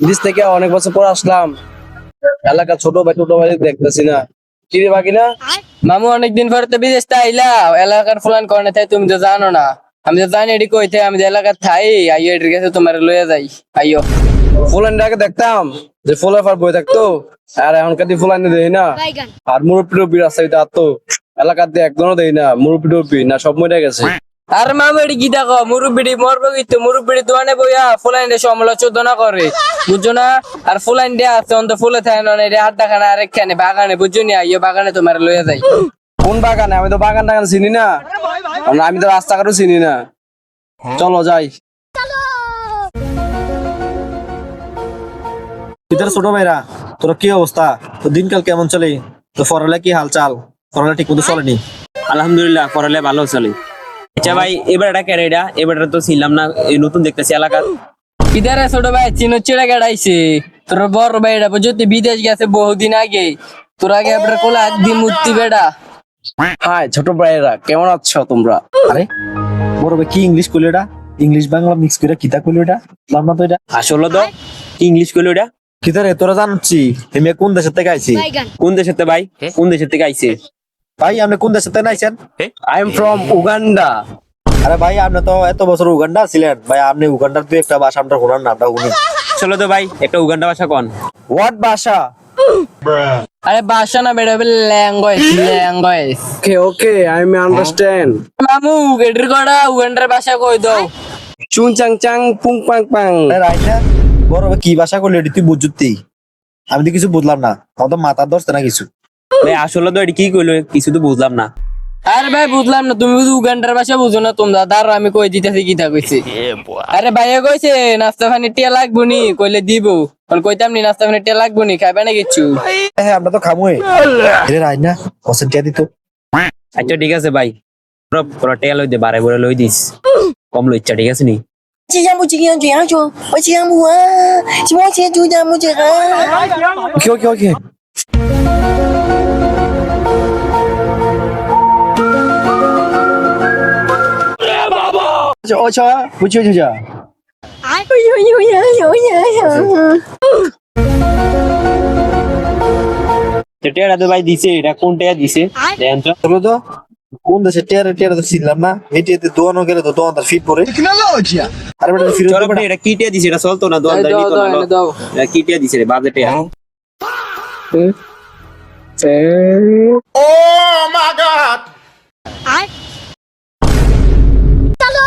বিদেশ থেকে অনেক বছর পর আসলাম, এলাকা ছোট ভাই দেখতেছি না। কি রে বাকি না? মামু অনেকদিন পরে তো বিদেশ আইলা, এলাকার ফুলান করনে তাই তুমি তো জানো না। আমি তো জানি এটি কইতে, আমি যে এলাকার থাই আইও এটির কাছে তোমার লয়ে যাই। আইও ফুলানটা আগে দেখতাম যে ফুলাফার বই থাকতো, আর এখনকার দিয়ে ফুলান দেই না। আর মুরব্বী টুব্বি রাস্তায় আর তো এলাকার দিয়ে একদমও দেই না, মুরব্বী টুব্বি না সব মরে গেছে। আর মামু এটি কি দেখো, মুরব্বিড়ি মরবো কিন্তু মুরব্বিড়ি দোয়ানে বইয়া ফুলাইন দিয়ে সমালোচনা করে, বুঝছো না? আর ফুলাইন দিয়ে আছে অন্ত ফুলে থাকে না, এটা আড্ডা খানা আরেকখানে বাগানে, বুঝছো নি? আইও বাগানে তোমার লয়ে যাই। কোন বাগানে? আমি তো বাগান টাগান চিনি না, আমি তো রাস্তাঘাটও চিনি না। চলো যাই। ইধার ছোট ভাইরা, তোর কি অবস্থা? তো দিনকাল কেমন চলে? তো পড়ালে কি হালচাল? পড়ালে ঠিক মতো চলেনি? আলহামদুলিল্লাহ পড়ালে ভালো চলে। আচ্ছা ভাই, এবার এটা ক্যারেটা, এবার তো ছিলাম না, এই নতুন দেখতেছি এলাকা। ইধারে ছোট ভাই চিনো চিড়া গেড়াইছে, তোর বড় ভাইটা বুঝতে বিদেশ গেছে বহুদিন আগে, তোর আগে আপনার কোলা একদিন মূর্তি বেড়া। হাই ছোট ভাইয়েরা, কেমন আছো তোমরা? আরে বড় ভাই কি ইংলিশ কইলো এটা? ইংলিশ বাংলা মিক্স করে কিতা কইলো এটা? জান না তো এটা? আসলে তো কি ইংলিশ কইলো এটা? কিতারে তোরা জানছি এমে কোন দেশের থেকে আইছি? কোন দেশের থেকে ভাই? কোন দেশের থেকে আইছে? ভাই আপনি কোন দেশের থেকে আইছেন? I am from Uganda. আরে ভাই আপনি তো এত বছর উগান্ডা ছিলেন, ভাই আপনি উগান্ডার দুই একটা ভাষা আমরা শোনান না, আমরা শুনি। আসলে তো ভাই একটা উগান্ডা ভাষা কোন? হোয়াট ভাষা? আরে ভাষা না বেড়া, language language. Okay okay, I may understand. মামু গেটির কড়া উগান্ডার ভাষা কই দাও। চুং চাং চাং পুং পাং পাং। আরে রাইনা বড় ভাই কি ভাষা কইলো এটি তুই বুঝতি? আমি তো কিছু বুঝলাম না, আমার তো মাথার ধরছে না কিছু। ভাই আসলে তো এটা কি কইলো কিছু তো বুঝলাম না। আরে ভাই বুঝলাম না, তুমি বুঝি উগান্ডার ভাষা বুঝো না তোমরা? দাঁড়ো আমি কই দিতেছি কিতা কইছে। আরে ভাইয়া কইছে নাস্তা পানি টিয়া লাগবো নি, কইলে দিব। কইতাম নি নাস্তা পানি টিয়া লাগবো নি, খাইবে না কিছু? হ্যাঁ আমরা তো খামুই। আরে রাইনা কসেন্টিয়া দিত। আচ্ছা ঠিক আছে ভাই, পুরো টেয়া লই দে, বারে বারে লই দিস, কম লইচ্ছা, ঠিক আছে নি? 这项目这样这样做，我这项目啊，什么钱就这么这个。 ওকে ওকে ওকে। আচ্ছা বুঝছি বুঝছি।哎呦呦呦呀呦呀呀！ টেয়াটা তো ভাই দিছে, এটা কোন টেয়া দিছে দেন তো? বলো তো কোন দেশে টেয়ারে টেয়ারে তো ছিলাম না, এটিতে দোয়ানো গেলে তো দোয়ান তার ফিট পড়ে। আরে বেটা ফিরত চলো দে বেটা। এটা কি টেয়া দিছে? এটা চলতো না, দোকানদার দাও নিতো দাও না। এনে দাও। এটা কি টেয়া দিছে রে? বাজে টেয়া।哎，走喽！